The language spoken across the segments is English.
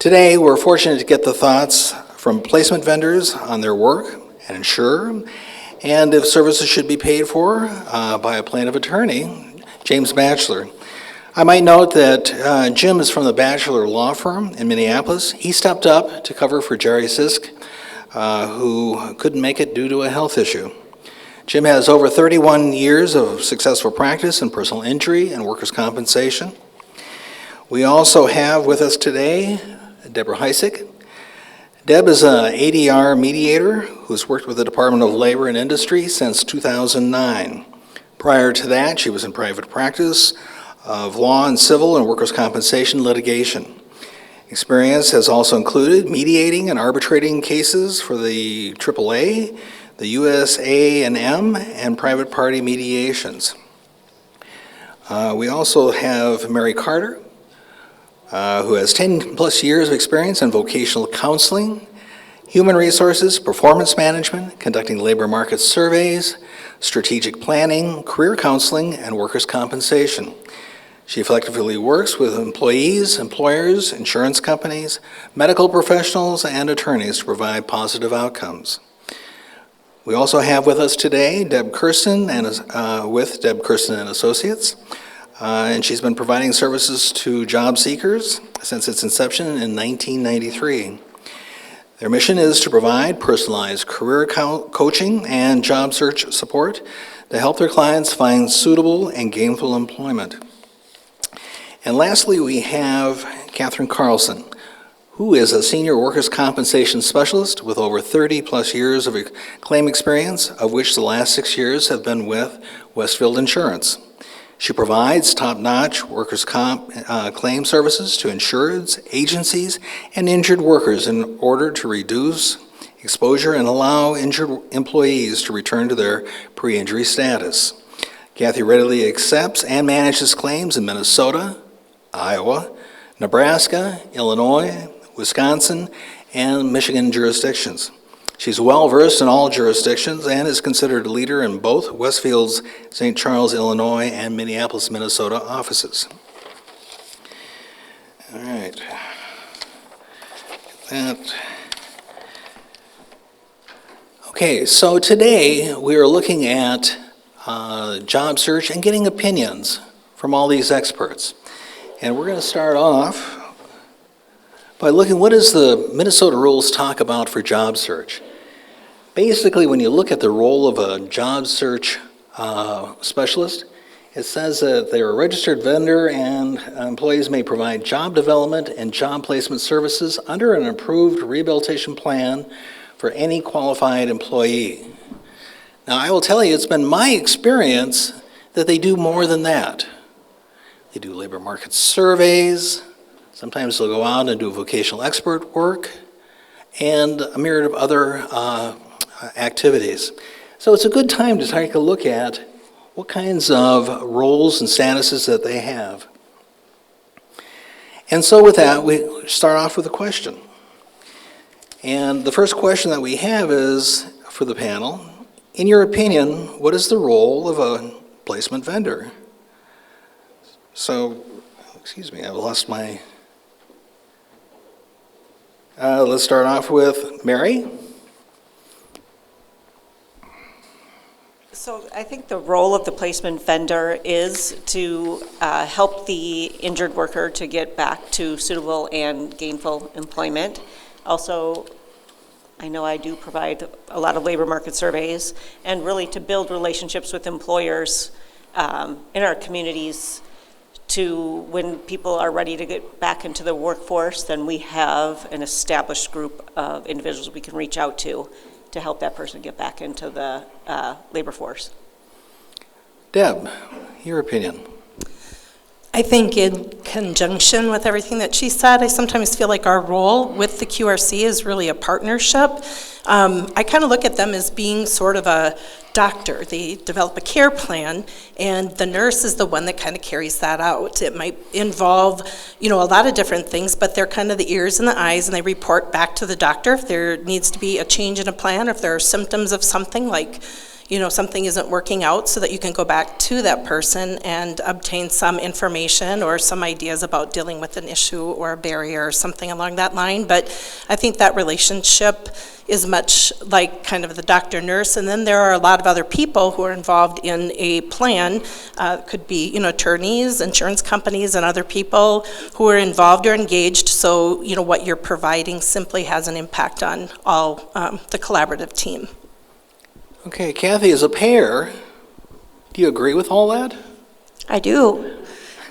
Today, we're fortunate to get the thoughts from placement vendors on their work, an insurer, and if services should be paid for by a plaintiff attorney, James Batchelor. I might note that Jim is from the Batchelor Law Firm in Minneapolis. He stepped up to cover for Jerry Sisk, who couldn't make it due to a health issue. Jim has over 31 years of successful practice in personal injury and workers' compensation. We also have with us today Deborah Heisick. Deb is an ADR mediator who's worked with the Department of Labor and Industry since 2009. Prior to that, she was in private practice of law and civil and workers' compensation litigation. Experience has also included mediating and arbitrating cases for the AAA, the USAM, and private party mediations. We also have Mary Carter, who has 10 plus years of experience in vocational counseling, human resources, performance management, conducting labor market surveys, strategic planning, career counseling, and workers' compensation. She effectively works with employees, employers, insurance companies, medical professionals, and attorneys to provide positive outcomes. We also have with us today Deb Kirsten with Deb Kirsten and Associates, and she's been providing services to job seekers since its inception in 1993. Their mission is to provide personalized career coaching and job search support to help their clients find suitable and gainful employment. And lastly, we have Catherine Carlson, who is a senior workers' compensation specialist with over 30 plus years of claim experience, of which the last 6 years have been with Westfield Insurance. She provides top-notch workers' comp claim services to insureds, agencies, and injured workers in order to reduce exposure and allow injured employees to return to their pre-injury status. Kathy readily accepts and manages claims in Minnesota, Iowa, Nebraska, Illinois, Wisconsin, and Michigan jurisdictions. She's well-versed in all jurisdictions and is considered a leader in both Westfield's St. Charles, Illinois, and Minneapolis, Minnesota offices. All right. Okay, so today we are looking at job search and getting opinions from all these experts. And we're going to start off by looking, what does the Minnesota rules talk about for job search? Basically, when you look at the role of a job search specialist, it says that they're a registered vendor and employees may provide job development and job placement services under an approved rehabilitation plan for any qualified employee. Now, I will tell you, it's been my experience that they do more than that. They do labor market surveys. Sometimes they'll go out and do vocational expert work and a myriad of other activities. So it's a good time to take a look at what kinds of roles and statuses that they have. And so with that, we start off with a question. And the first question that we have is, for the panel, in your opinion, what is the role of a placement vendor? So, excuse me, I've lost my... let's start off with Mary. So I think the role of the placement vendor is to help the injured worker to get back to suitable and gainful employment. Also, I know I do provide a lot of labor market surveys, and really to build relationships with employers in our communities to, when people are ready to get back into the workforce, then we have an established group of individuals we can reach out to help that person get back into the labor force. Deb, your opinion. I think in conjunction with everything that she said, I sometimes feel like our role with the QRC is really a partnership. I kind of look at them as being sort of a doctor. They develop a care plan, and the nurse is the one that kind of carries that out. It might involve, a lot of different things, but they're kind of the ears and the eyes, and they report back to the doctor if there needs to be a change in a plan, or if there are symptoms of something like, something isn't working out, so that you can go back to that person and obtain some information or some ideas about dealing with an issue or a barrier or something along that line. But I think that relationship is much like kind of the doctor-nurse, and then there are a lot of other people who are involved in a plan. Could be, attorneys, insurance companies, and other people who are involved or engaged, so, what you're providing simply has an impact on all the collaborative team. Okay, Kathy, as a payer, do you agree with all that? I do.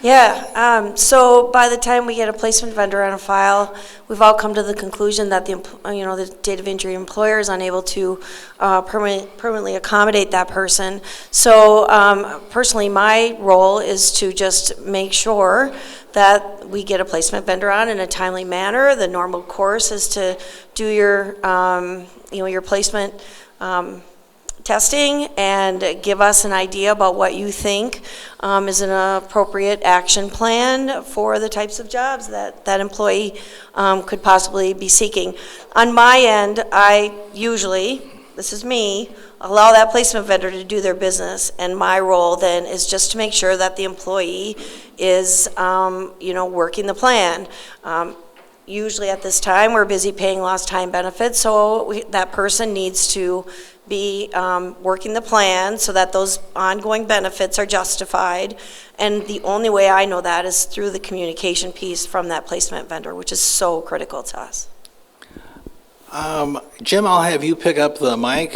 Yeah, so by the time we get a placement vendor on a file, we've all come to the conclusion that the date of injury employer is unable to permanently accommodate that person. So personally, my role is to just make sure that we get a placement vendor on in a timely manner. The normal course is to do your, your placement testing and give us an idea about what you think is an appropriate action plan for the types of jobs that that employee could possibly be seeking. On my end, I usually, this is me, allow that placement vendor to do their business, and my role then is just to make sure that the employee is working the plan. Usually at this time, we're busy paying lost time benefits, so that person needs to be working the plan so that those ongoing benefits are justified. And the only way I know that is through the communication piece from that placement vendor, which is so critical to us. Jim, I'll have you pick up the mic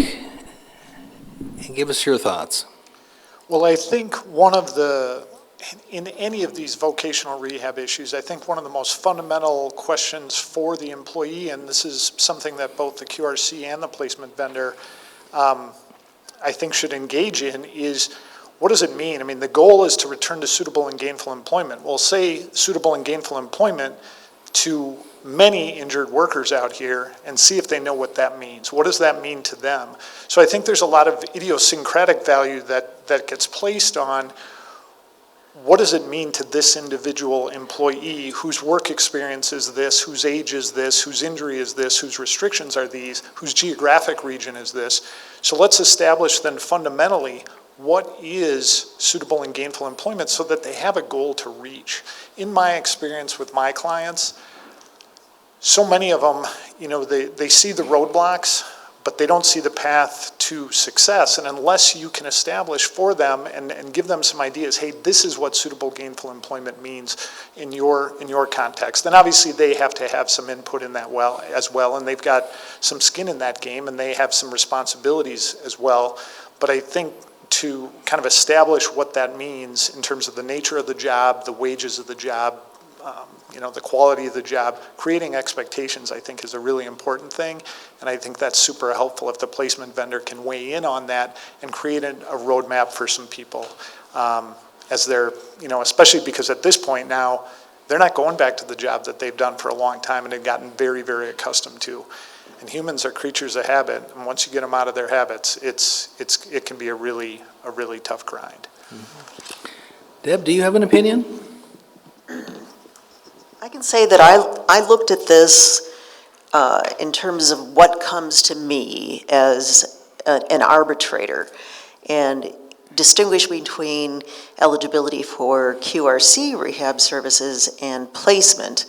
and give us your thoughts. Well, I think in any of these vocational rehab issues, I think one of the most fundamental questions for the employee, and this is something that both the QRC and the placement vendor I think should engage in, is what does it mean? I mean, the goal is to return to suitable and gainful employment. We'll say suitable and gainful employment to many injured workers out here and see if they know what that means. What does that mean to them? So I think there's a lot of idiosyncratic value that gets placed on what does it mean to this individual employee whose work experience is this, whose age is this, whose injury is this, whose restrictions are these, whose geographic region is this. So let's establish then fundamentally what is suitable and gainful employment so that they have a goal to reach. In my experience with my clients, so many of them, they see the roadblocks, but they don't see the path to success. And unless you can establish for them and give them some ideas, hey, this is what suitable gainful employment means in your context, then obviously they have to have some input in that as well, and they've got some skin in that game, and they have some responsibilities as well. But I think to kind of establish what that means in terms of the nature of the job, the wages of the job, the quality of the job, creating expectations, I think, is a really important thing. And I think that's super helpful if the placement vendor can weigh in on that and create a roadmap for some people as they're, especially because at this point now, they're not going back to the job that they've done for a long time and have gotten very, very accustomed to. And humans are creatures of habit. And once you get them out of their habits, it can be a really tough grind. Mm-hmm. Deb, do you have an opinion? I can say that I looked at this in terms of what comes to me as an arbitrator and distinguish between eligibility for QRC rehab services and placement.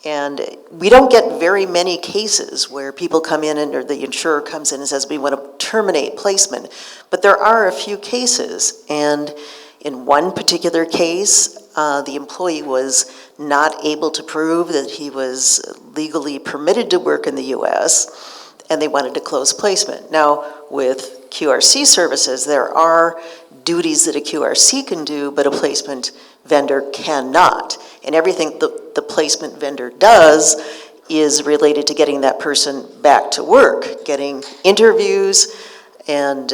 And we don't get very many cases where people come in or the insurer comes in and says, we want to terminate placement. But there are a few cases. And in one particular case, the employee was not able to prove that he was legally permitted to work in the U.S., and they wanted to close placement. Now, with QRC services, there are duties that a QRC can do, but a placement vendor cannot. And everything the placement vendor does is related to getting that person back to work, getting interviews, and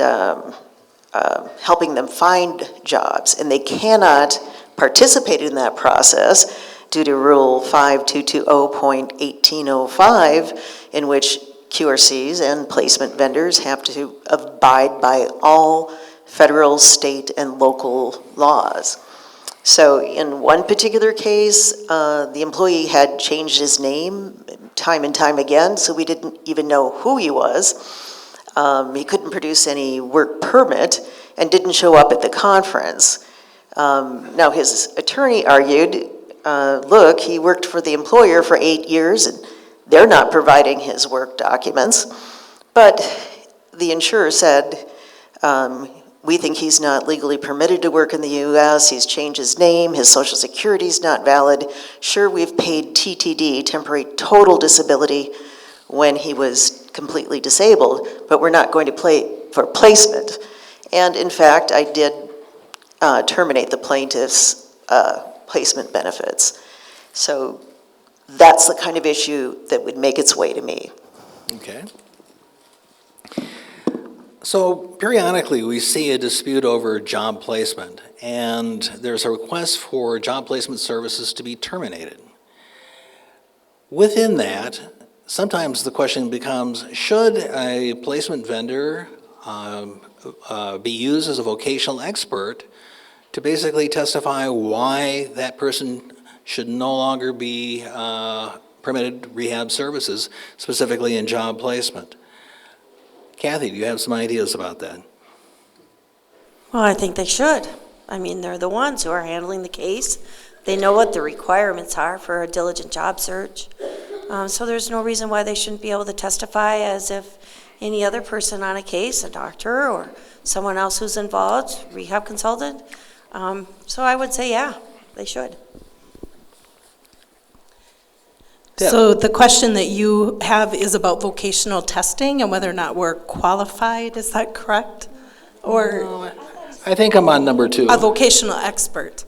helping them find jobs. And they cannot participate in that process due to Rule 5220.1805, in which QRCs and placement vendors have to abide by all federal, state, and local laws. So in one particular case, the employee had changed his name time and time again, so we didn't even know who he was. He couldn't produce any work permit and didn't show up at the conference. Now, his attorney argued, look, he worked for the employer for 8 years, and they're not providing his work documents. But the insurer said, we think he's not legally permitted to work in the U.S., he's changed his name, his social security is not valid. Sure, we've paid TTD, temporary total disability, when he was completely disabled, but we're not going to pay for placement. And in fact, I did terminate the plaintiff's placement benefits. So that's the kind of issue that would make its way to me. Okay. So periodically, we see a dispute over job placement, and there's a request for job placement services to be terminated. Within that, sometimes the question becomes, should a placement vendor be used as a vocational expert to basically testify why that person should no longer be permitted rehab services, specifically in job placement? Kathy, do you have some ideas about that? Well, I think they should. I mean, they're the ones who are handling the case. They know what the requirements are for a diligent job search. So there's no reason why they shouldn't be able to testify as if any other person on a case, a doctor or someone else who's involved, rehab consultant. So I would say, yeah, they should. So the question that you have is about vocational testing and whether or not we're qualified, is that correct? Or I think I'm on number 2. a vocational expert?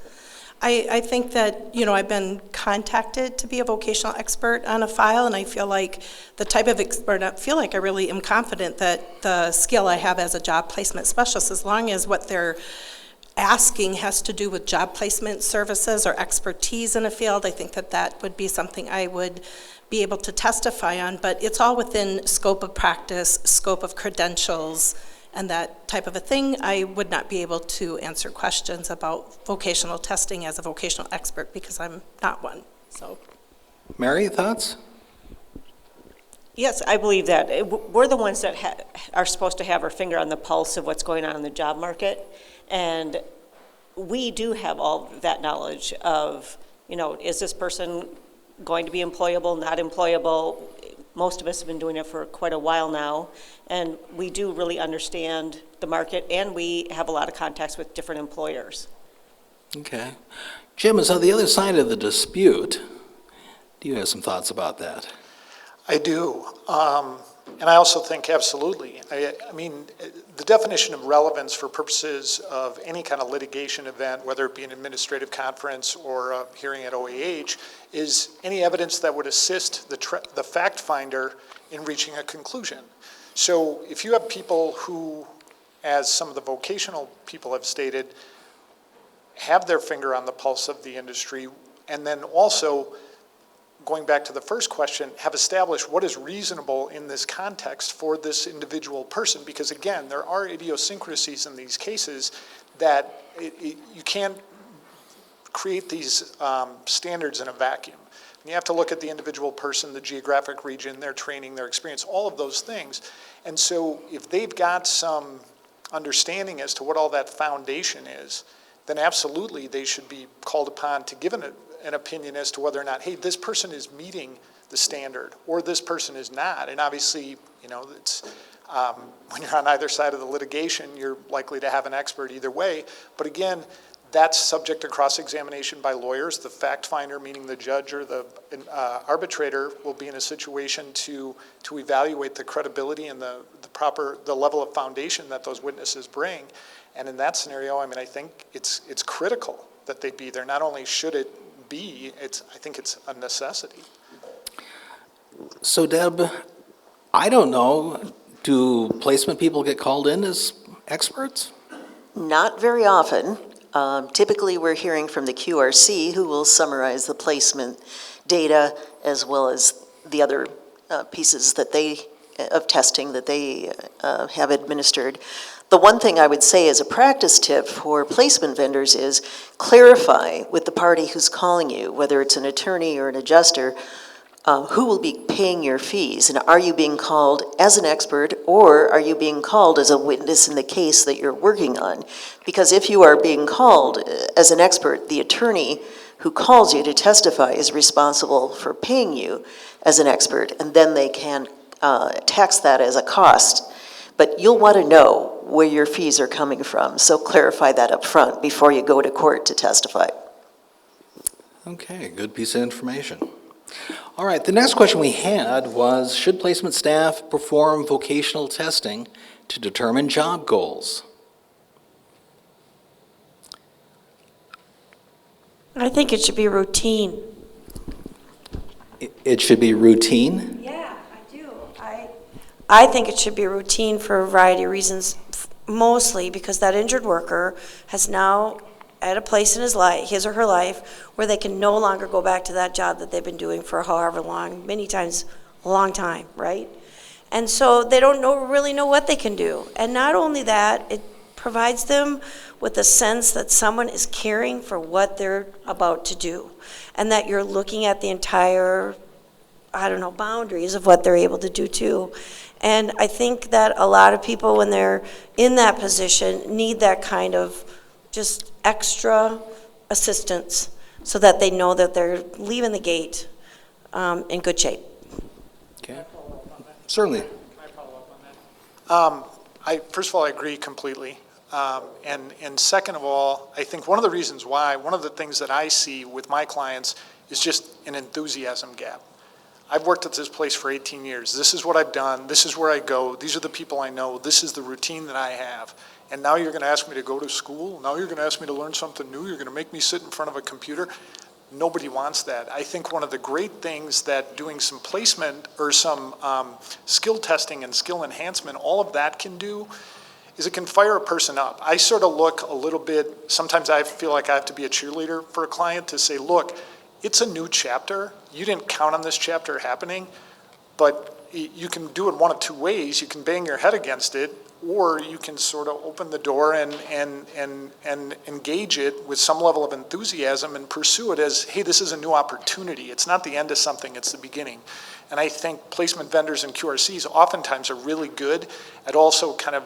I think that, I've been contacted to be a vocational expert on a file, and I feel like the type of expert, I feel like I really am confident that the skill I have as a job placement specialist, as long as what they're asking has to do with job placement services or expertise in a field, I think that that would be something I would be able to testify on, but it's all within scope of practice, scope of credentials, and that type of a thing. I would not be able to answer questions about vocational testing as a vocational expert because I'm not one. So, Mary, thoughts? Yes, I believe that. We're the ones that are supposed to have our finger on the pulse of what's going on in the job market. And we do have all that knowledge of, is this person going to be employable, not employable? Most of us have been doing it for quite a while now. And we do really understand the market, and we have a lot of contacts with different employers. Okay. Jim is on the other side of the dispute. Do you have some thoughts about that? I do. And I also think absolutely. I mean, the definition of relevance for purposes of any kind of litigation event, whether it be an administrative conference or a hearing at OAH, is any evidence that would assist the fact finder in reaching a conclusion. So if you have people who, as some of the vocational people have stated, have their finger on the pulse of the industry, and then also, going back to the first question, have established what is reasonable in this context for this individual person, because again, there are idiosyncrasies in these cases that you can't create these standards in a vacuum. You have to look at the individual person, the geographic region, their training, their experience, all of those things. And so if they've got some understanding as to what all that foundation is, then absolutely they should be called upon to give an opinion as to whether or not, hey, this person is meeting the standard or this person is not. And obviously, it's when you're on either side of the litigation, you're likely to have an expert either way. But again, that's subject to cross-examination by lawyers. The fact finder, meaning the judge or the arbitrator, will be in a situation to evaluate the credibility and the level of foundation that those witnesses bring. And in that scenario, I mean, I think it's critical that they be there. Not only should it be, I think it's a necessity. So Deb, I don't know, do placement people get called in as experts? Not very often. Typically, we're hearing from the QRC, who will summarize the placement data as well as the other pieces of testing that they have administered. The one thing I would say as a practice tip for placement vendors is clarify with the party who's calling you, whether it's an attorney or an adjuster, who will be paying your fees? And are you being called as an expert, or are you being called as a witness in the case that you're working on? Because if you are being called as an expert, the attorney who calls you to testify is responsible for paying you as an expert, and then they can tax that as a cost. But you'll want to know where your fees are coming from, so clarify that up front before you go to court to testify. Okay, good piece of information. All right, the next question we had was, should placement staff perform vocational testing to determine job goals? I think it should be routine. It should be routine? Yeah, I do. I think it should be routine for a variety of reasons, mostly because that injured worker has now at a place in his life, his or her life, where they can no longer go back to that job that they've been doing for however long, many times a long time, right? And so they don't really know what they can do. And not only that, it provides them with a sense that someone is caring for what they're about to do, and that you're looking at the entire, boundaries of what they're able to do too. And I think that a lot of people, when they're in that position, need that kind of just extra assistance so that they know that they're leaving the gate in good shape. Okay. Certainly. Can I follow up on that? First of all, I agree completely. And second of all, I think one of the reasons why, one of the things that I see with my clients is just an enthusiasm gap. I've worked at this place for 18 years. This is what I've done. This is where I go. These are the people I know. This is the routine that I have. And now you're going to ask me to go to school? Now you're going to ask me to learn something new? You're going to make me sit in front of a computer? Nobody wants that. I think one of the great things that doing some placement or some skill testing and skill enhancement, all of that can do is it can fire a person up. I sort of look a little bit, sometimes I feel like I have to be a cheerleader for a client to say, look, it's a new chapter. You didn't count on this chapter happening, but you can do it one of two ways. You can bang your head against it, or you can sort of open the door and engage it with some level of enthusiasm and pursue it as, hey, this is a new opportunity. It's not the end of something, it's the beginning. And I think placement vendors and QRCs oftentimes are really good at also kind of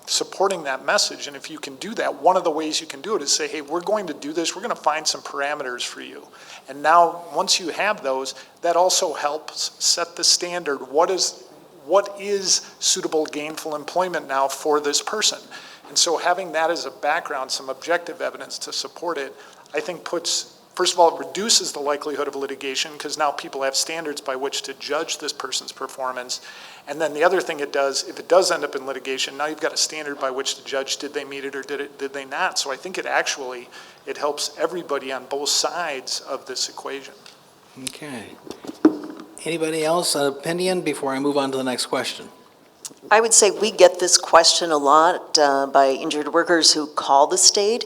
supporting that message. And if you can do that, one of the ways you can do it is say, hey, we're going to do this. We're going to find some parameters for you. And now, once you have those, that also helps set the standard. What is suitable gainful employment now for this person? And so having that as a background, some objective evidence to support it, I think first of all, it reduces the likelihood of litigation because now people have standards by which to judge this person's performance. And then the other thing it does, if it does end up in litigation, now you've got a standard by which to judge, did they meet it or did they not? So I think it helps everybody on both sides of this equation. Okay. Anybody else, an opinion before I move on to the next question? I would say we get this question a lot by injured workers who call the state,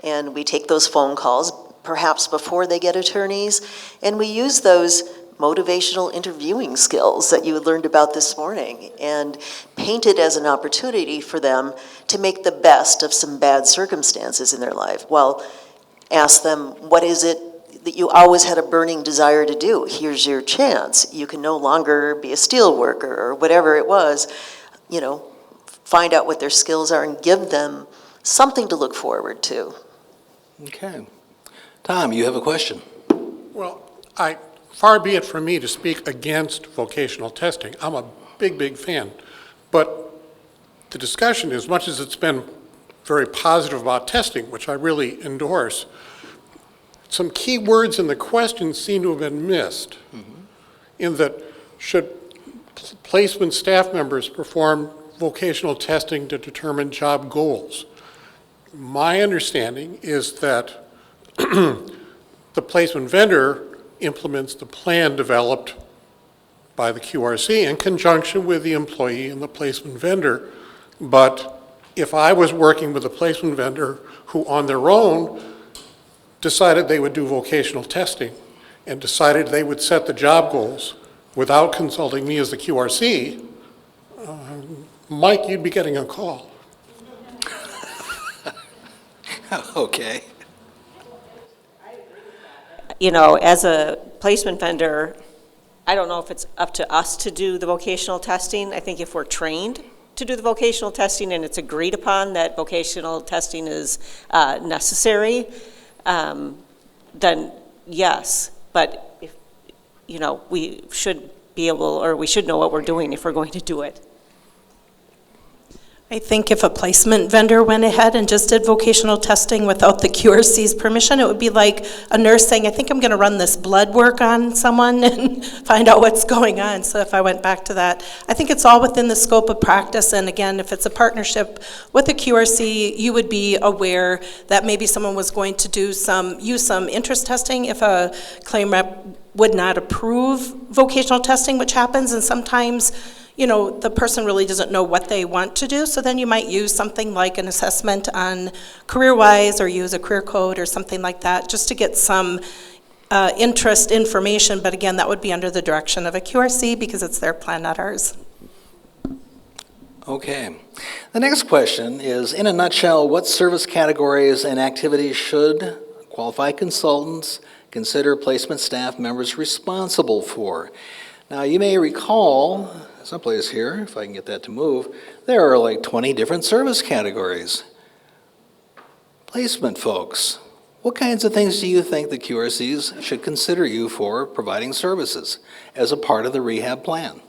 and we take those phone calls, perhaps before they get attorneys, and we use those motivational interviewing skills that you learned about this morning and paint it as an opportunity for them to make the best of some bad circumstances in their life. Well, ask them, what is it that you always had a burning desire to do? Here's your chance. You can no longer be a steel worker or whatever it was. Find out what their skills are and give them something to look forward to. Okay. Tom, you have a question. Well, far be it from me to speak against vocational testing. I'm a big fan. But the discussion, as much as it's been very positive about testing, which I really endorse, some key words in the question seem to have been missed. In that, should placement staff members perform vocational testing to determine job goals? My understanding is that the placement vendor implements the plan developed by the QRC in conjunction with the employee and the placement vendor. But if I was working with a placement vendor who on their own decided they would do vocational testing and decided they would set the job goals without consulting me as the QRC, Mike, you'd be getting a call. Okay. As a placement vendor, I don't know if it's up to us to do the vocational testing. I think if we're trained to do the vocational testing and it's agreed upon that vocational testing is necessary, then yes. But if, we should be able, or we should know what we're doing if we're going to do it. I think if a placement vendor went ahead and just did vocational testing without the QRC's permission, it would be like a nurse saying, I think I'm going to run this blood work on someone and find out what's going on. So if I went back to that, I think it's all within the scope of practice. And again, if it's a partnership with the QRC, you would be aware that maybe someone was going to use some interest testing if a claim rep would not approve vocational testing, which happens, and sometimes the person really doesn't know what they want to do, so then you might use something like an assessment on CareerWise or use a career code or something like that just to get some interest information, but again, that would be under the direction of a QRC because it's their plan, not ours. Okay. The next question is, in a nutshell, what service categories and activities should qualified consultants consider placement staff members responsible for? Now, you may recall, someplace here, if I can get that to move, there are like 20 different service categories. Placement folks, what kinds of things do you think the QRCs should consider you for providing services as a part of the rehab plan?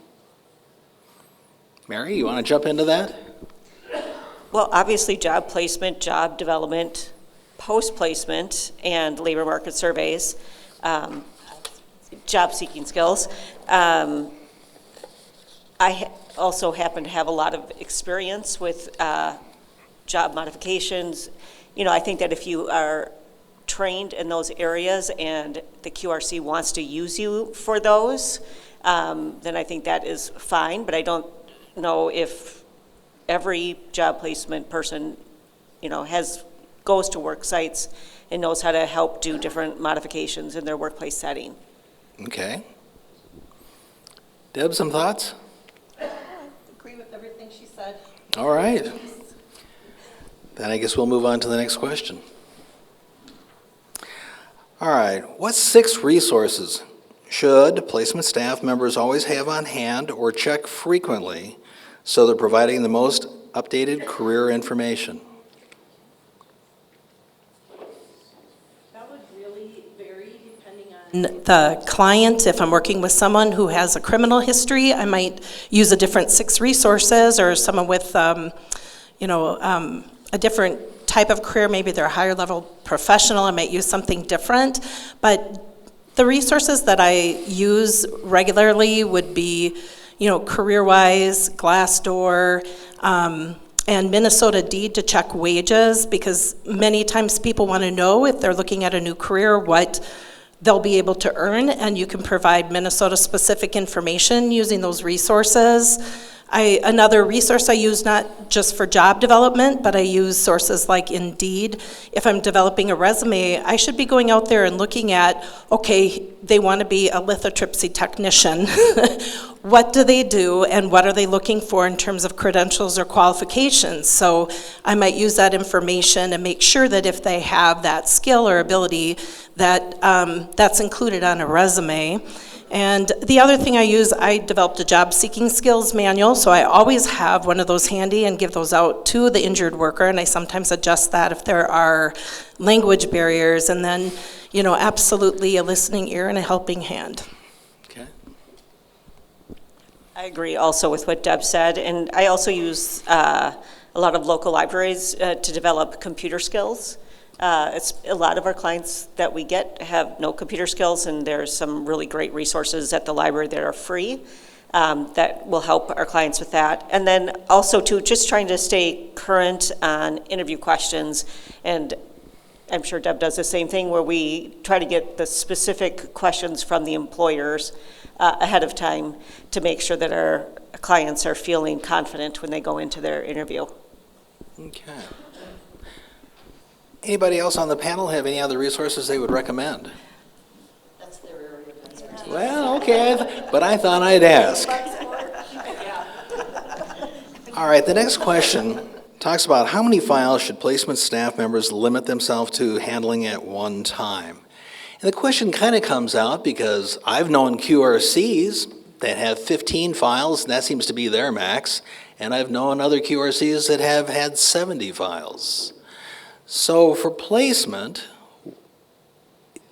Mary, you want to jump into that? Well, obviously job placement, job development, post-placement, and labor market surveys, job seeking skills. I also happen to have a lot of experience with job modifications. I think that if you are trained in those areas and the QRC wants to use you for those, then I think that is fine, but I don't know if every job placement person, goes to work sites and knows how to help do different modifications in their workplace setting. Okay. Deb, some thoughts? I agree with everything she said. All right. Then I guess we'll move on to the next question. All right. What 6 resources should placement staff members always have on hand or check frequently so they're providing the most updated career information? That would really vary depending on the client. If I'm working with someone who has a criminal history, I might use a different 6 resources, or someone with, a different type of career, maybe they're a higher level professional, I might use something different. But the resources that I use regularly would be, CareerWise, Glassdoor, and Minnesota Deed to check wages, because many times people want to know if they're looking at a new career, what they'll be able to earn, and you can provide Minnesota-specific information using those resources. Another resource I use, not just for job development, but I use sources like Indeed. If I'm developing a resume, I should be going out there and looking at, okay, they want to be a lithotripsy technician. What do they do, and what are they looking for in terms of credentials or qualifications? So I might use that information and make sure that if they have that skill or ability, that that's included on a resume. And the other thing I developed a job seeking skills manual, so I always have one of those handy and give those out to the injured worker, and I sometimes adjust that if there are language barriers, and then, absolutely a listening ear and a helping hand. Okay. I agree also with what Deb said, and I also use a lot of local libraries to develop computer skills. It's a lot of our clients that we get have no computer skills, and there's some really great resources at the library that are free that will help our clients with that. And then also too, just trying to stay current on interview questions, and I'm sure Deb does the same thing, where we try to get the specific questions from the employers ahead of time to make sure that our clients are feeling confident when they go into their interview. Okay. Anybody else on the panel have any other resources they would recommend? That's their area of expertise. Well, okay, but I thought I'd ask. All right, the next question talks about how many files should placement staff members limit themselves to handling at one time. And the question kind of comes out because I've known QRCs that have 15 files, and that seems to be their max, and I've known other QRCs that have had 70 files. So for placement,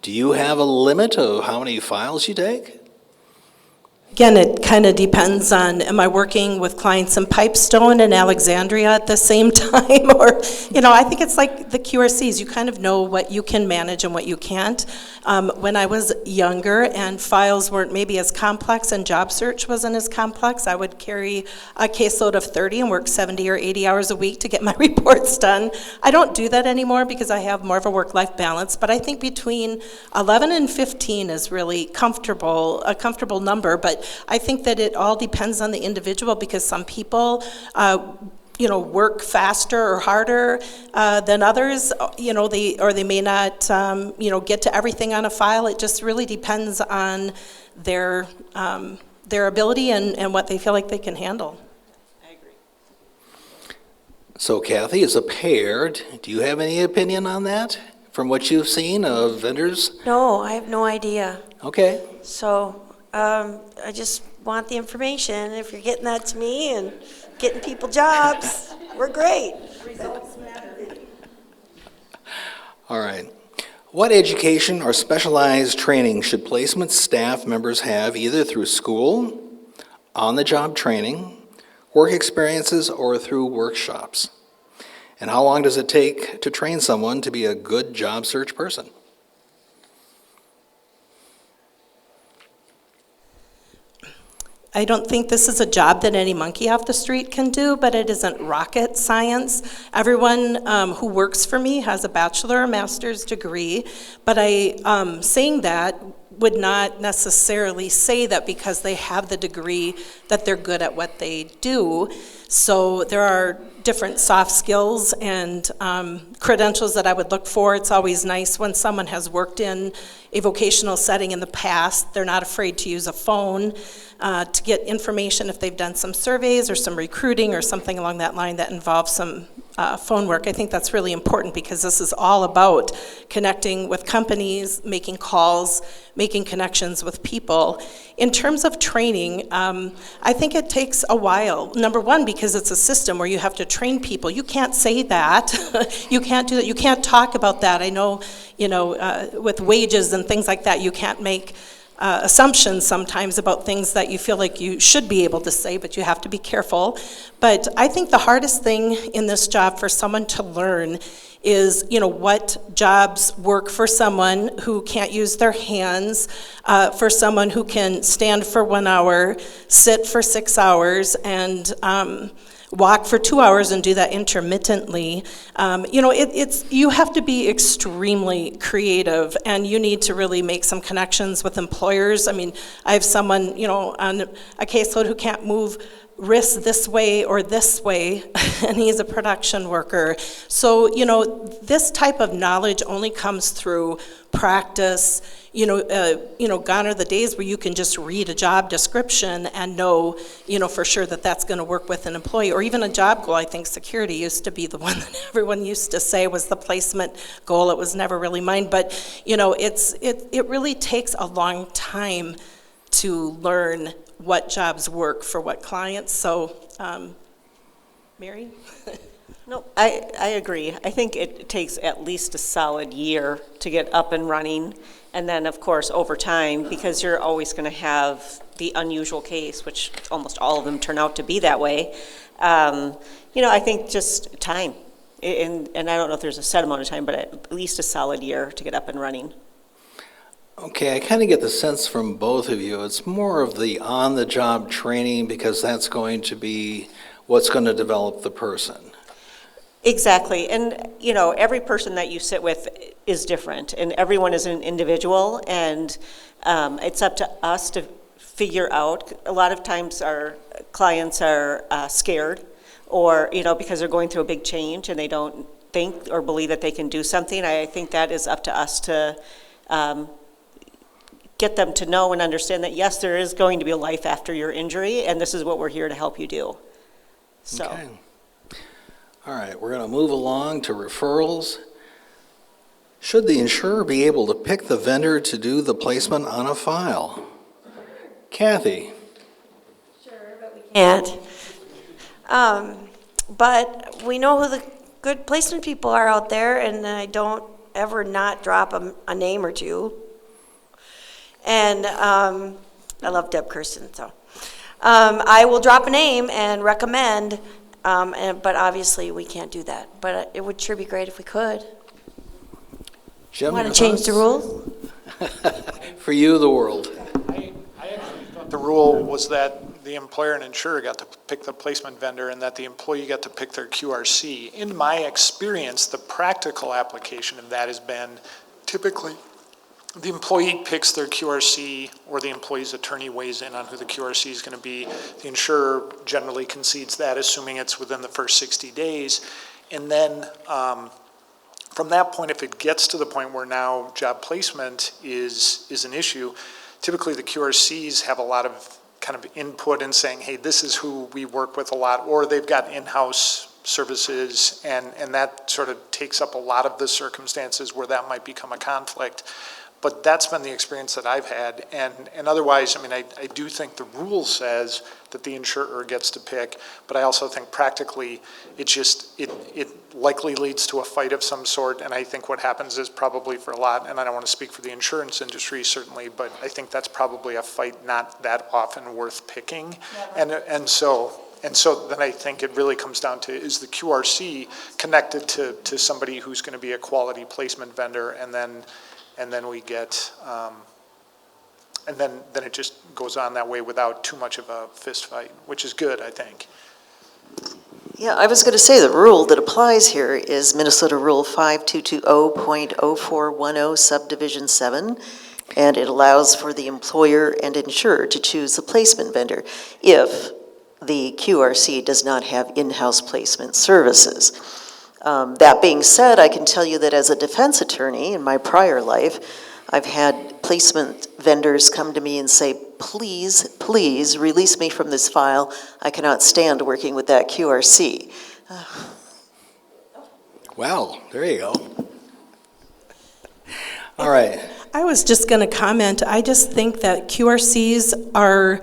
do you have a limit of how many files you take? Again, it kind of depends on, am I working with clients in Pipestone and Alexandria at the same time? Or, I think it's like the QRCs, you kind of know what you can manage and what you can't. When I was younger and files weren't maybe as complex and job search wasn't as complex, I would carry a caseload of 30 and work 70 or 80 hours a week to get my reports done. I don't do that anymore because I have more of a work-life balance, but I think between 11 and 15 is really a comfortable number, but I think that it all depends on the individual because some people, work faster or harder than others, they may not, get to everything on a file. It just really depends on their ability and what they feel like they can handle. I agree. So Kathy, as a pair, do you have any opinion on that from what you've seen of vendors? No, I have no idea. Okay. So I just want the information. If you're getting that to me and getting people jobs, we're great. All right. What education or specialized training should placement staff members have either through school, on-the-job training, work experiences, or through workshops? And how long does it take to train someone to be a good job search person? I don't think this is a job that any monkey off the street can do, but it isn't rocket science. Everyone who works for me has a bachelor or master's degree, but saying that would not necessarily say that because they have the degree that they're good at what they do. So there are different soft skills and credentials that I would look for. It's always nice when someone has worked in a vocational setting in the past. They're not afraid to use a phone to get information if they've done some surveys or some recruiting or something along that line that involves some phone work. I think that's really important because this is all about connecting with companies, making calls, making connections with people. In terms of training, I think it takes a while. Number one, because it's a system where you have to train people. You can't say that. You can't do that. You can't talk about that. I know, with wages and things like that, you can't make assumptions sometimes about things that you feel like you should be able to say, but you have to be careful. But I think the hardest thing in this job for someone to learn is, what jobs work for someone who can't use their hands, for someone who can stand for 1 hour, sit for 6 hours, and walk for 2 hours and do that intermittently. You have to be extremely creative, and you need to really make some connections with employers. I mean, I have someone, on a caseload who can't move wrists this way or this way, and he's a production worker. So, this type of knowledge only comes through practice. Gone are the days where you can just read a job description and know, for sure that that's going to work with an employee, or even a job goal. I think security used to be the one that everyone used to say was the placement goal. It was never really mine, but it really takes a long time to learn what jobs work for what clients. So, Mary? No, I agree. I think it takes at least a solid year to get up and running. And then, of course, over time, because you're always going to have the unusual case, which almost all of them turn out to be that way. I think just time. And I don't know if there's a set amount of time, but at least a solid year to get up and running. Okay, I kind of get the sense from both of you, it's more of the on-the-job training because that's going to be what's going to develop the person. Exactly, and every person that you sit with is different, and everyone is an individual, and it's up to us to figure out. A lot of times our clients are scared, or because they're going through a big change and they don't think or believe that they can do something. I think that is up to us to get them to know and understand that yes, there is going to be a life after your injury, and this is what we're here to help you do. So. Okay. All right, we're going to move along to referrals. Should the insurer be able to pick the vendor to do the placement on a file? Kathy? Can't. But we know who the good placement people are out there, and I don't ever not drop a name or two. And I love Deb Kirsten, so. I will drop a name and recommend, but obviously we can't do that. But it would sure be great if we could. Jim, Want your to change the thoughts? rules? For you, the world. I actually thought the rule was that the employer and insurer got to pick the placement vendor and that the employee got to pick their QRC. In my experience, the practical application of that has been typically the employee picks their QRC or the employee's attorney weighs in on who the QRC is going to be. The insurer generally concedes that, assuming it's within the first 60 days. And then from that point, if it gets to the point where now job placement is an issue, typically the QRCs have a lot of kind of input in saying, hey, this is who we work with a lot, or they've got in-house services, and that sort of takes up a lot of the circumstances where that might become a conflict. But that's been the experience that I've had, and otherwise, I mean, I do think the rule says that the insurer gets to pick, but I also think practically it likely leads to a fight of some sort, and I think what happens is probably for a lot, and I don't want to speak for the insurance industry certainly, but I think that's probably a fight not that often worth picking, and so then I think it really comes down to, is the QRC connected to somebody who's going to be a quality placement vendor, and then we get, and then it just goes on that way without too much of a fist fight, which is good, I think. Yeah, I was going to say the rule that applies here is Minnesota Rule 5220.0410 Subdivision 7, and it allows for the employer and insurer to choose a placement vendor if the QRC does not have in-house placement services. That being said, I can tell you that as a defense attorney in my prior life, I've had placement vendors come to me and say, please, please release me from this file. I cannot stand working with that QRC. Well, there you go. All right. I was just going to comment, I just think that QRCs are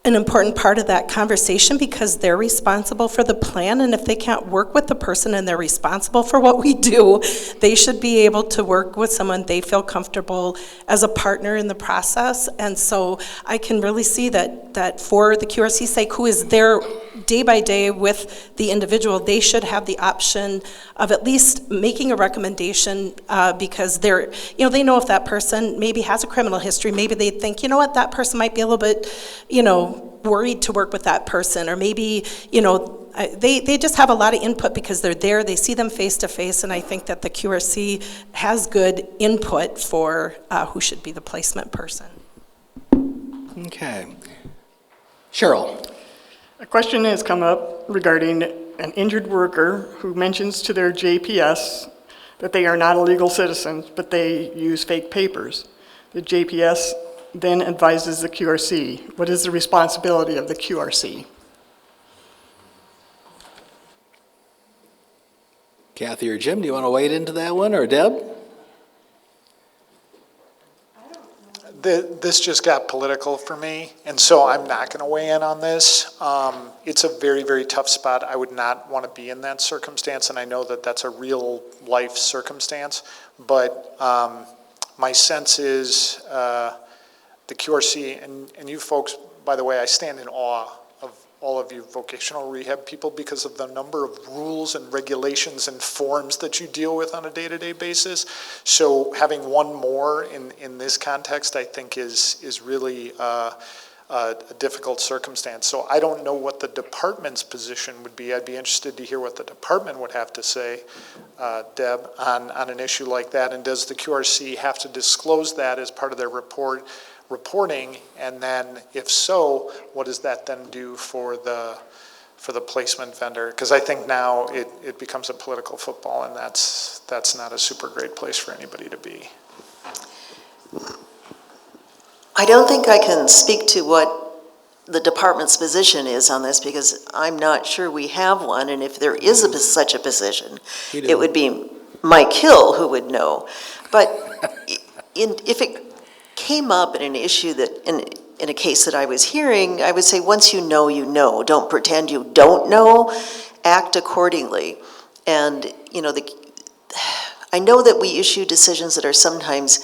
an important part of that conversation because they're responsible for the plan, and if they can't work with the person and they're responsible for what we do, they should be able to work with someone they feel comfortable as a partner in the process. And so I can really see that for the QRC sake, who is there day by day with the individual, they should have the option of at least making a recommendation because they're, they know if that person maybe has a criminal history, maybe they think, that person might be a little bit, worried to work with that person, or maybe, they just have a lot of input because they're there, they see them face to face, and I think that the QRC has good input for who should be the placement person. Okay. Cheryl. A question has come up regarding an injured worker who mentions to their JPS that they are not a legal citizen, but they use fake papers. The JPS then advises the QRC. What is the responsibility of the QRC? Kathy or Jim, do you want to wade into that one, or Deb? This just got political for me, and so I'm not going to weigh in on this. It's a very, very tough spot. I would not want to be in that circumstance, and I know that that's a real life circumstance, but my sense is the QRC, and you folks, by the way, I stand in awe of all of you vocational rehab people because of the number of rules and regulations and forms that you deal with on a day-to-day basis. So having one more in this context, I think is really a difficult circumstance. So I don't know what the department's position would be. I'd be interested to hear what the department would have to say, Deb, on an issue like that. And does the QRC have to disclose that as part of their reporting, and then if so, what does that then do for the placement vendor? Because I think now it becomes a political football, and that's not a super great place for anybody to be. I don't think I can speak to what the department's position is on this because I'm not sure we have one, and if there is such a position, it would be Mike Hill who would know. But if it came up in an issue that, in a case that I was hearing, I would say, once you know, you know. Don't pretend you don't know. Act accordingly. And, I know that we issue decisions that are sometimes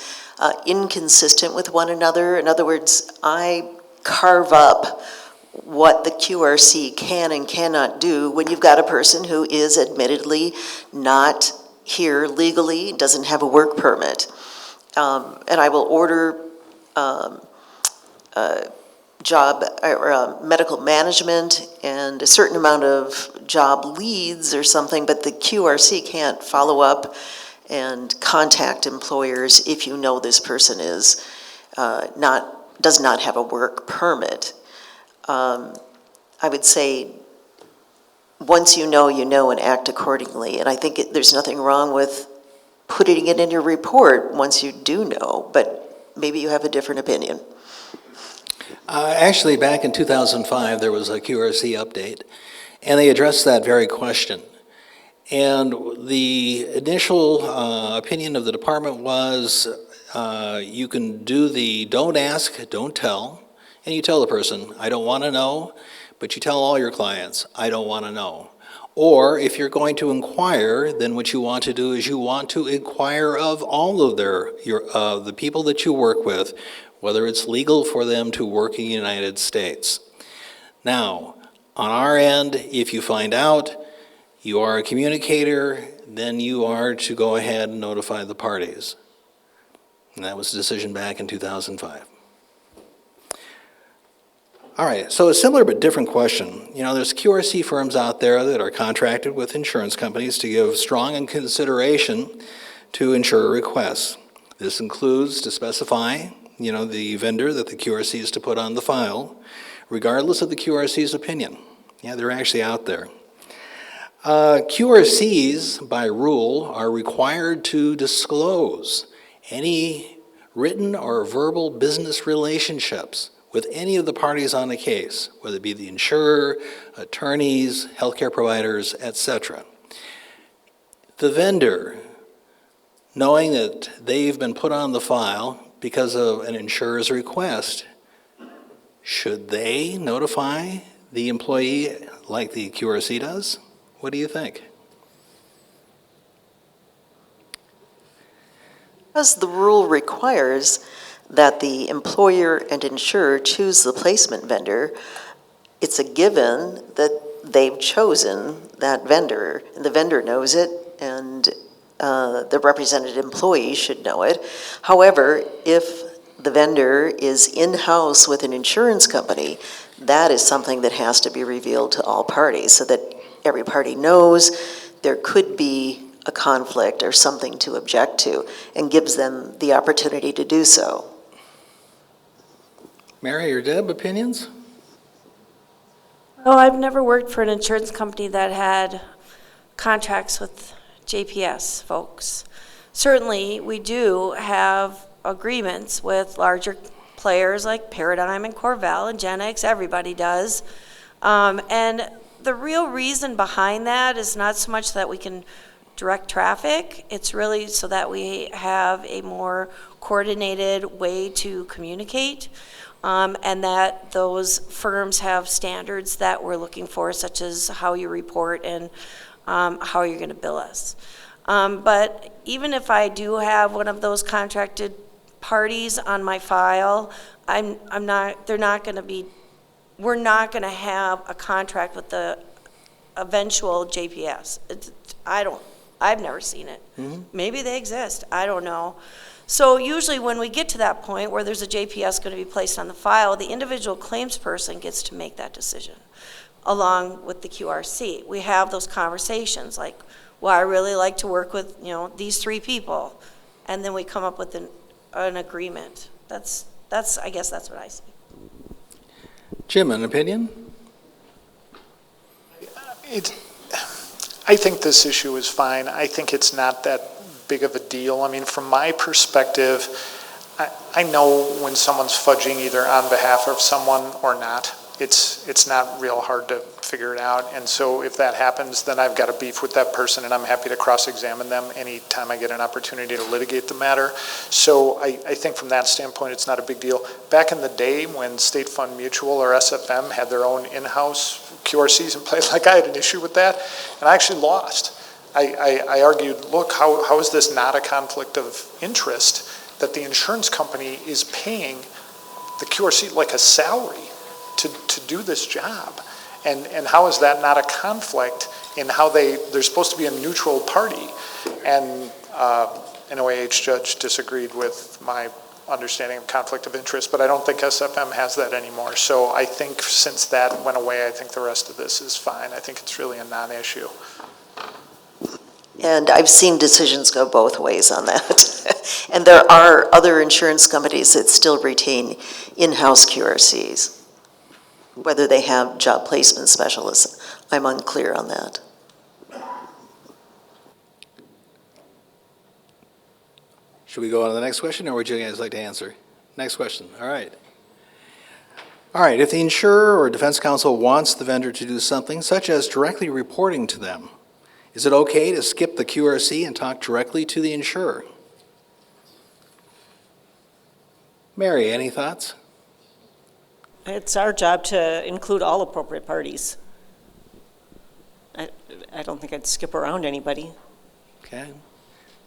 inconsistent with one another. In other words, I carve up what the QRC can and cannot do when you've got a person who is admittedly not here legally, doesn't have a work permit. And I will order job or medical management and a certain amount of job leads or something, but the QRC can't follow up and contact employers if you know this person is does not have a work permit. I would say, once you know, and act accordingly. And I think there's nothing wrong with putting it in your report once you do know, but maybe you have a different opinion. Actually, back in 2005, there was a QRC update, and they addressed that very question. And the initial opinion of the department was you can do the don't ask, don't tell, and you tell the person, I don't want to know, but you tell all your clients, I don't want to know. Or if you're going to inquire, then what you want to do is you want to inquire of all of the people that you work with, whether it's legal for them to work in the United States. Now, on our end, if you find out you are a communicator, then you are to go ahead and notify the parties. And that was a decision back in 2005. All right, so a similar but different question. There's QRC firms out there that are contracted with insurance companies to give strong consideration to insurer requests. This includes to specify, the vendor that the QRC is to put on the file, regardless of the QRC's opinion. Yeah, they're actually out there. QRCs, by rule, are required to disclose any written or verbal business relationships with any of the parties on the case, whether it be the insurer, attorneys, healthcare providers, etc. The vendor, knowing that they've been put on the file because of an insurer's request, should they notify the employee like the QRC does? What do you think? Because the rule requires that the employer and insurer choose the placement vendor, it's a given that they've chosen that vendor, and the vendor knows it, and the represented employee should know it. However, if the vendor is in-house with an insurance company, that is something that has to be revealed to all parties so that every party knows there could be a conflict or something to object to, and gives them the opportunity to do so. Mary or Deb, opinions? Oh, I've never worked for an insurance company that had contracts with JPS folks. Certainly, we do have agreements with larger players like Paradigm and Corvell and Genex. Everybody does. And the real reason behind that is not so much that we can direct traffic. It's really so that we have a more coordinated way to communicate. And that those firms have standards that we're looking for, such as how you report and how you're going to bill us. But even if I do have one of those contracted parties on my file, we're not going to have a contract with the eventual JPS. I've never seen it. Mm-hmm. Maybe they exist, I don't know. So usually when we get to that point where there's a JPS going to be placed on the file, the individual claims person gets to make that decision along with the QRC. We have those conversations like, well, I really like to work with, these 3 people. And then we come up with an agreement. I guess that's what I see. Jim, an opinion? I think this issue is fine. I think it's not that big of a deal. I mean, from my perspective, I know when someone's fudging either on behalf of someone or not. it's not real hard to figure it out. And so if that happens, then I've got a beef with that person, and I'm happy to cross-examine them anytime I get an opportunity to litigate the matter. So I think from that standpoint, it's not a big deal. Back in the day when State Fund Mutual or SFM had their own in-house QRCs in place, like I had an issue with that, and I actually lost. I argued, look, how is this not a conflict of interest that the insurance company is paying the QRC like a salary to do this job? And how is that not a conflict in how they're supposed to be a neutral party? And an OAH judge disagreed with my understanding of conflict of interest, but I don't think SFM has that anymore. So I think since that went away, I think the rest of this is fine. I think it's really a non-issue. And I've seen decisions go both ways on that. And there are other insurance companies that still retain in-house QRCs. Whether they have job placement specialists, I'm unclear on that. Should we go on to the next question, or would you guys like to answer? Next question, all right. All right, if the insurer or defense counsel wants the vendor to do something, such as directly reporting to them, is it okay to skip the QRC and talk directly to the insurer? Mary, any thoughts? It's our job to include all appropriate parties. I don't think I'd skip around anybody. Okay.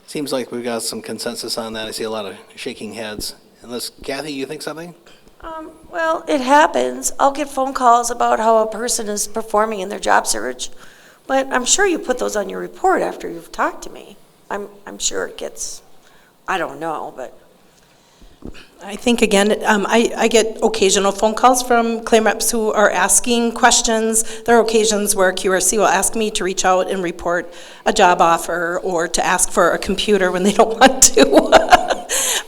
Seems like we've got some consensus on that. I see a lot of shaking heads. Unless, Kathy, you think something? Well, it happens. I'll get phone calls about how a person is performing in their job search, but I'm sure you put those on your report after you've talked to me. I'm sure it gets, I don't know, but. I think, again, I get occasional phone calls from claim reps who are asking questions. There are occasions where QRC will ask me to reach out and report a job offer or to ask for a computer when they don't want to.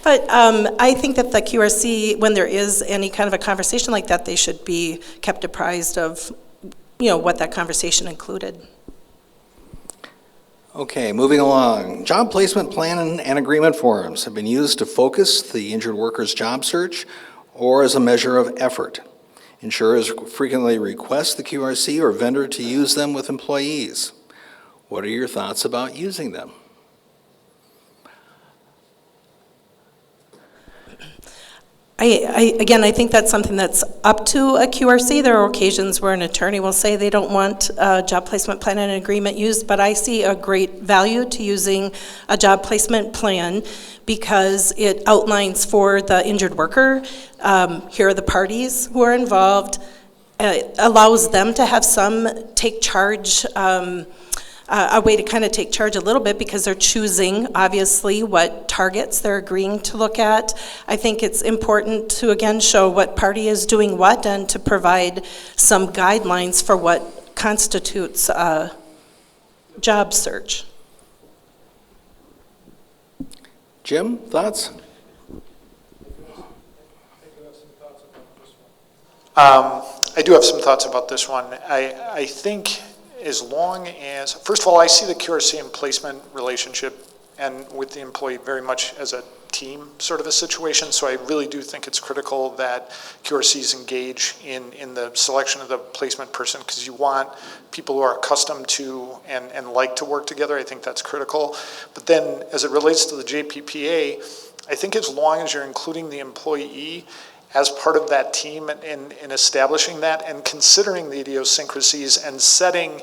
But I think that the QRC, when there is any kind of a conversation like that, they should be kept apprised of, what that conversation included. Okay, moving along. Job placement plan and agreement forms have been used to focus the injured worker's job search or as a measure of effort. Insurers frequently request the QRC or vendor to use them with employees. What are your thoughts about using them? I think that's something that's up to a QRC. There are occasions where an attorney will say they don't want a job placement plan and agreement used, but I see a great value to using a job placement plan because it outlines for the injured worker, here are the parties who are involved, allows them to have some take charge, a way to kind of take charge a little bit because they're choosing, obviously, what targets they're agreeing to look at. I think it's important to, again, show what party is doing what and to provide some guidelines for what constitutes a job search. Jim, thoughts? I do have some thoughts about this one. I think as long as, first of all, I see the QRC and placement relationship and with the employee very much as a team sort of a situation, so I really do think it's critical that QRCs engage in the selection of the placement person because you want people who are accustomed to and like to work together. I think that's critical. But then as it relates to the JPPA, I think as long as you're including the employee as part of that team in establishing that and considering the idiosyncrasies and setting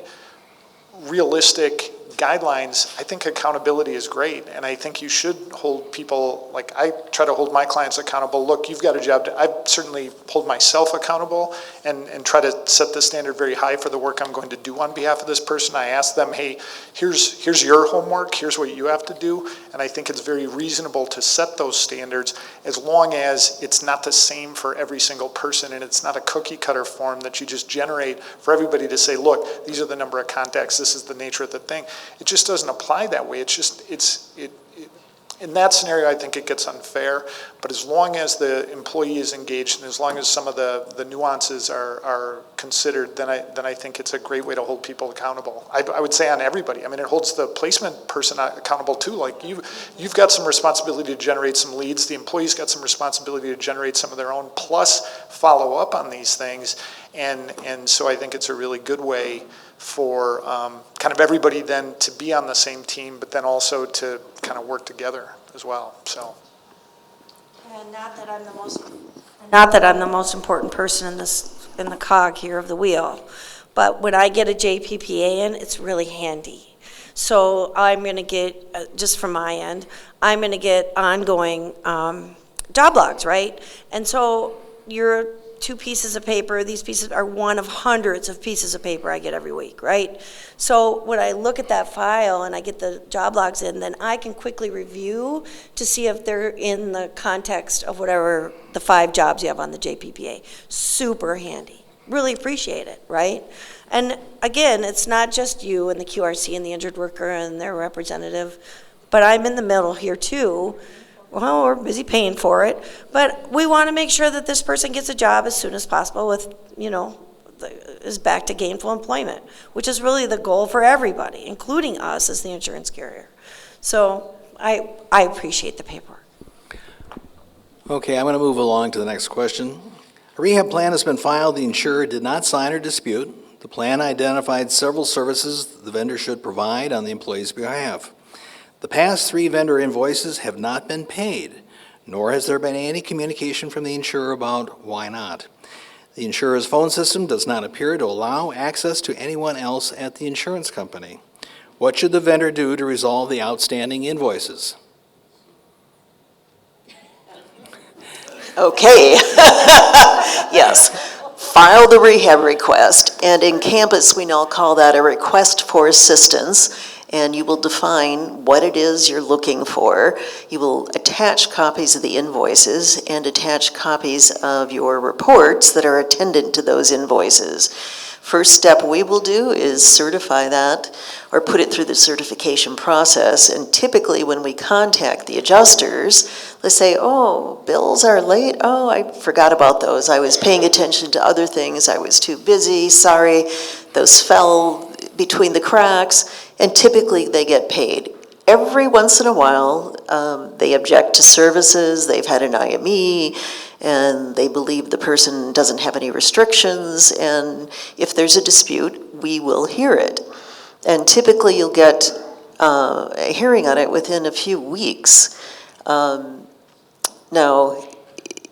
realistic guidelines, I think accountability is great. And I think you should hold people, like I try to hold my clients accountable. Look, you've got a job. I certainly hold myself accountable and try to set the standard very high for the work I'm going to do on behalf of this person. I ask them, hey, here's your homework. Here's what you have to do. And I think it's very reasonable to set those standards as long as it's not the same for every single person and it's not a cookie cutter form that you just generate for everybody to say, look, these are the number of contacts. This is the nature of the thing. It just doesn't apply that way. It's just, in that scenario, I think it gets unfair. But as long as the employee is engaged and as long as some of the nuances are considered, then I think it's a great way to hold people accountable. I would say on everybody. I mean, it holds the placement person accountable too. Like you've got some responsibility to generate some leads. The employee's got some responsibility to generate some of their own, plus follow up on these things. And so I think it's a really good way for kind of everybody then to be on the same team, but then also to kind of work together as well, so. And not that I'm the most important person in the cog here of the wheel, but when I get a JPPA in, it's really handy. So I'm going to get, just from my end, I'm going to get ongoing job logs, right? And so your 2 pieces of paper, these pieces are one of hundreds of pieces of paper I get every week, right? So when I look at that file and I get the job logs in, then I can quickly review to see if they're in the context of whatever the 5 jobs you have on the JPPA. Super handy. Really appreciate it, right? And again, it's not just you and the QRC and the injured worker and their representative, but I'm in the middle here too. Well, we're busy paying for it, but we want to make sure that this person gets a job as soon as possible with, is back to gainful employment, which is really the goal for everybody, including us as the insurance carrier. So I appreciate the paperwork. Okay, I'm going to move along to the next question. A rehab plan has been filed. The insurer did not sign or dispute. The plan identified several services the vendor should provide on the employee's behalf. The past 3 vendor invoices have not been paid, nor has there been any communication from the insurer about why not. The insurer's phone system does not appear to allow access to anyone else at the insurance company. What should the vendor do to resolve the outstanding invoices? Okay. Yes. File the rehab request, and in campus, we now call that a request for assistance, and you will define what it is you're looking for. You will attach copies of the invoices and attach copies of your reports that are attendant to those invoices. First step we will do is certify that or put it through the certification process. And typically when we contact the adjusters, let's say, oh, bills are late. Oh, I forgot about those. I was paying attention to other things. I was too busy. Sorry, those fell between the cracks. And typically they get paid. Every once in a while, they object to services, they've had an IME, and they believe the person doesn't have any restrictions, and if there's a dispute, we will hear it. And typically you'll get a hearing on it within a few weeks. Now,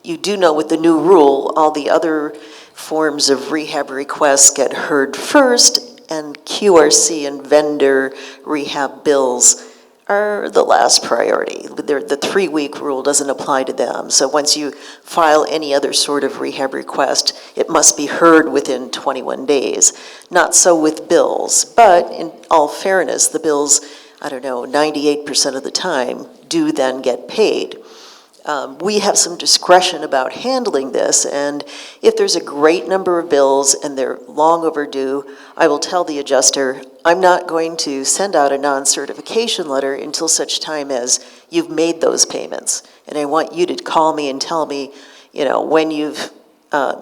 you do know with the new rule, all the other forms of rehab requests get heard first, and QRC and vendor rehab bills are the last priority. The 3-week rule doesn't apply to them. So once you file any other sort of rehab request, it must be heard within 21 days. Not so with bills, but in all fairness, the bills, 98% of the time do then get paid. We have some discretion about handling this, and if there's a great number of bills and they're long overdue, I will tell the adjuster, I'm not going to send out a non-certification letter until such time as you've made those payments. And I want you to call me and tell me, when you've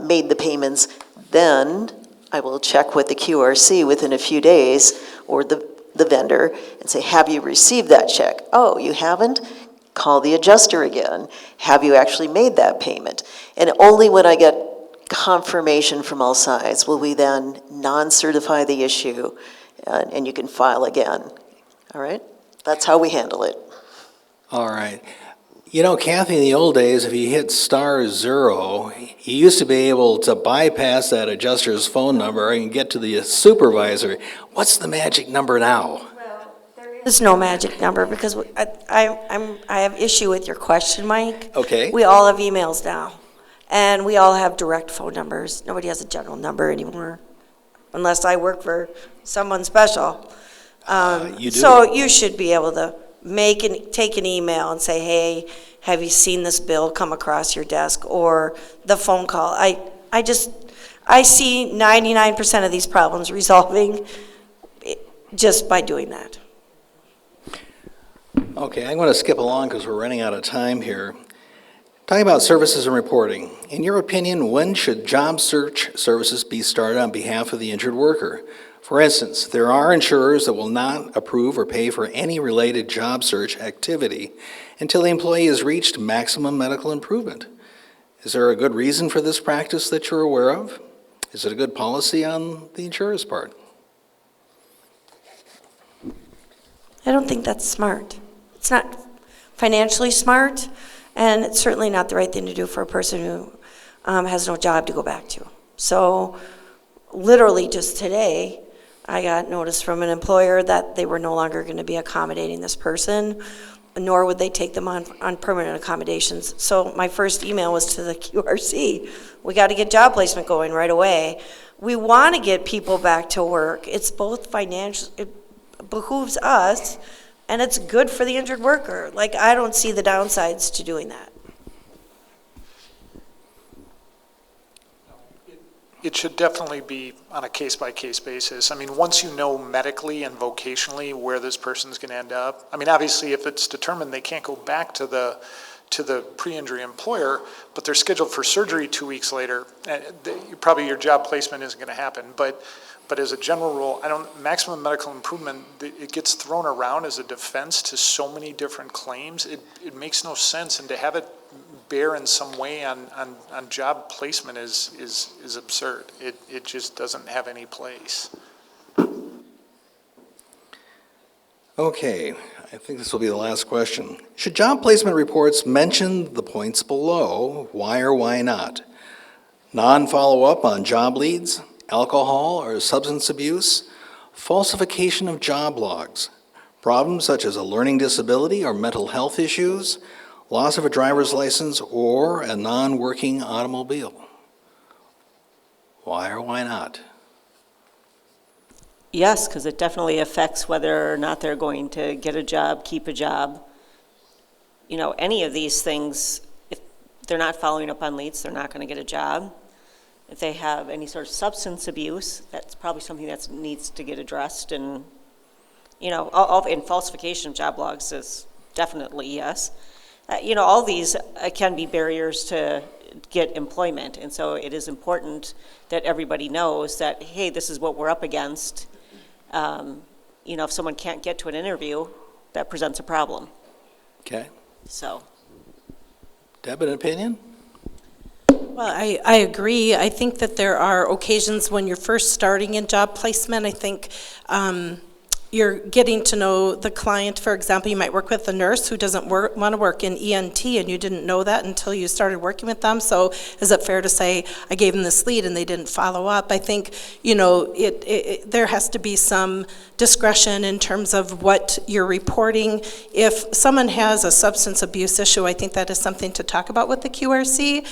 made the payments, then I will check with the QRC within a few days, or the vendor, and say, have you received that check? Oh, you haven't? Call the adjuster again. Have you actually made that payment? And only when I get confirmation from all sides will we then non-certify the issue, and you can file again. All right? That's how we handle it. All right. Kathy, in the old days, if you hit *0, you used to be able to bypass that adjuster's phone number and get to the supervisor. What's the magic number now? There's no magic number because I have issue with your question, Mike. Okay. We all have emails now, and we all have direct phone numbers. Nobody has a general number anymore, unless I work for someone special. You do. So you should be able to take an email and say, hey, have you seen this bill come across your desk, or the phone call. I see 99% of these problems resolving just by doing that. Okay, I'm going to skip along because we're running out of time here. Talking about services and reporting. In your opinion, when should job search services be started on behalf of the injured worker? For instance, there are insurers that will not approve or pay for any related job search activity until the employee has reached maximum medical improvement. Is there a good reason for this practice that you're aware of? Is it a good policy on the insurer's part? I don't think that's smart. It's not financially smart, and it's certainly not the right thing to do for a person who has no job to go back to. So literally just today, I got notice from an employer that they were no longer going to be accommodating this person, nor would they take them on permanent accommodations. So my first email was to the QRC. We got to get job placement going right away. We want to get people back to work. It's both financial, it behooves us, and it's good for the injured worker. Like, I don't see the downsides to doing that. It should definitely be on a case-by-case basis. I mean, once you know medically and vocationally where this person's going to end up, I mean, obviously, if it's determined they can't go back to the pre-injury employer, but they're scheduled for surgery 2 weeks later, probably your job placement isn't going to happen. But as a general rule, maximum medical improvement, it gets thrown around as a defense to so many different claims. It makes no sense, and to have it bear in some way on job placement is absurd. It just doesn't have any place. Okay, I think this will be the last question. Should job placement reports mention the points below? Why or why not? Non-follow-up on job leads, alcohol or substance abuse, falsification of job logs, problems such as a learning disability or mental health issues, loss of a driver's license, or a non-working automobile. Why or why not? Yes, because it definitely affects whether or not they're going to get a job, keep a job. You know, any of these things, if they're not following up on leads, they're not going to get a job. If they have any sort of substance abuse, that's probably something that needs to get addressed. And, you know, and falsification of job logs is definitely yes. You know, all these can be barriers to get employment. And so it is important that everybody knows that, hey, this is what we're up against. You know, if someone can't get to an interview, that presents a problem. Okay. So. Deb, an opinion? Well, I agree. I think that there are occasions when you're first starting in job placement. I think you're getting to know the client. For example, you might work with a nurse who doesn't want to work in ENT, and you didn't know that until you started working with them. So is it fair to say, I gave them this lead and they didn't follow up? I think, you know, there has to be some discretion in terms of what you're reporting. If someone has a substance abuse issue, I think that is something to talk about with the QRC.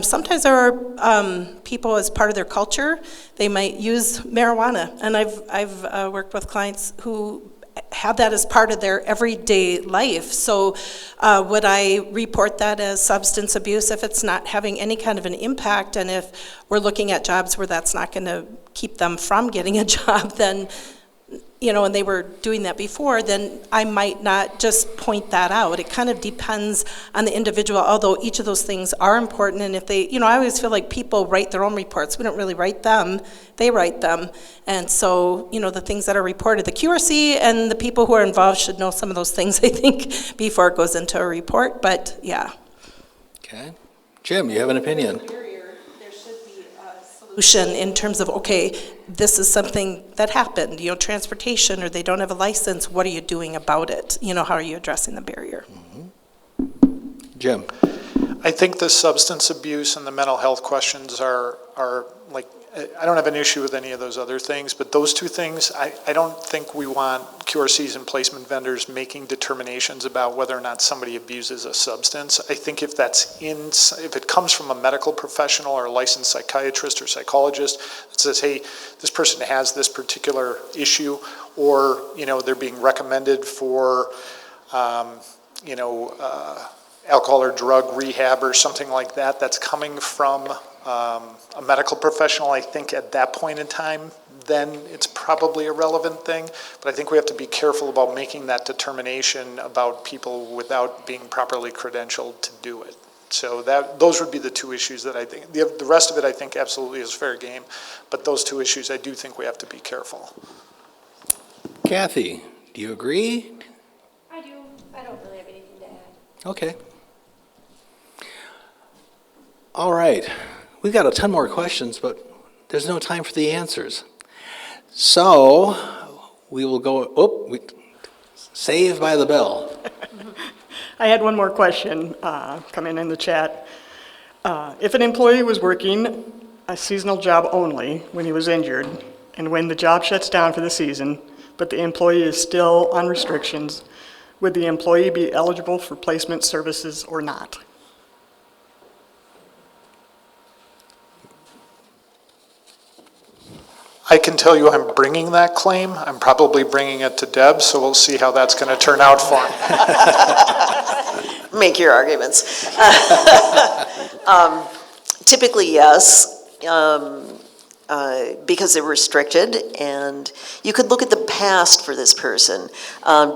Sometimes there are people, as part of their culture, they might use marijuana. And I've worked with clients who have that as part of their everyday life. So would I report that as substance abuse if it's not having any kind of an impact? And if we're looking at jobs where that's not going to keep them from getting a job, then, you know, and they were doing that before, then I might not just point that out. It kind of depends on the individual, although each of those things are important. And if they, you know, I always feel like people write their own reports. We don't really write them, they write them. And so, you know, the things that are reported, the QRC and the people who are involved should know some of those things, I think, before it goes into a report. But yeah. Okay. Jim, you have an opinion? There should be a solution in terms of, okay, this is something that happened, you know, transportation, or they don't have a license. What are you doing about it? You know, how are you addressing the barrier? Mm-hmm. Jim? I think the substance abuse and the mental health questions are like, I don't have an issue with any of those other things, but those two things, I don't think we want QRCs and placement vendors making determinations about whether or not somebody abuses a substance. I think if it comes from a medical professional or a licensed psychiatrist or psychologist that says, hey, this person has this particular issue, or, you know, they're being recommended for, alcohol or drug rehab or something like that, that's coming from a medical professional, I think at that point in time, then it's probably a relevant thing. But I think we have to be careful about making that determination about people without being properly credentialed to do it. So those would be the two issues that I think. The rest of it, I think, absolutely is fair game. But those two issues, I do think we have to be careful. Kathy, do you agree? I do. I don't really have anything to add. Okay. All right. We've got 10 more questions, but there's no time for the answers. So we will go, saved by the bell. I had one more question come in the chat. If an employee was working a seasonal job only when he was injured, and when the job shuts down for the season, but the employee is still on restrictions, would the employee be eligible for placement services or not? I can tell you I'm bringing that claim. I'm probably bringing it to Deb, so we'll see how that's going to turn out for me. Make your arguments. Typically, yes, because they're restricted, and you could look at the past for this person.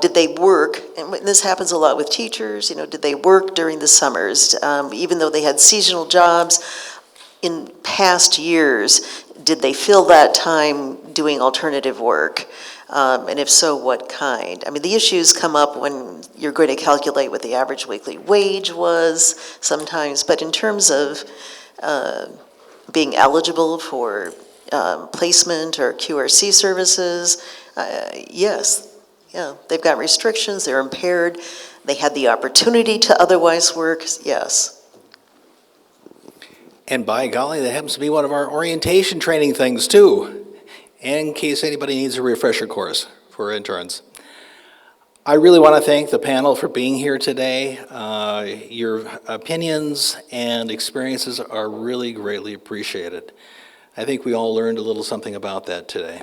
Did they work, and this happens a lot with teachers, did they work during the summers? Even though they had seasonal jobs, in past years, did they fill that time doing alternative work? And if so, what kind? I mean, the issues come up when you're going to calculate what the average weekly wage was sometimes, but in terms of being eligible for placement or QRC services, yes. Yeah, they've got restrictions, they're impaired, they had the opportunity to otherwise work, yes. And by golly, that happens to be one of our orientation training things too, in case anybody needs a refresher course for interns. I really want to thank the panel for being here today. Your opinions and experiences are really greatly appreciated. I think we all learned a little something about that today.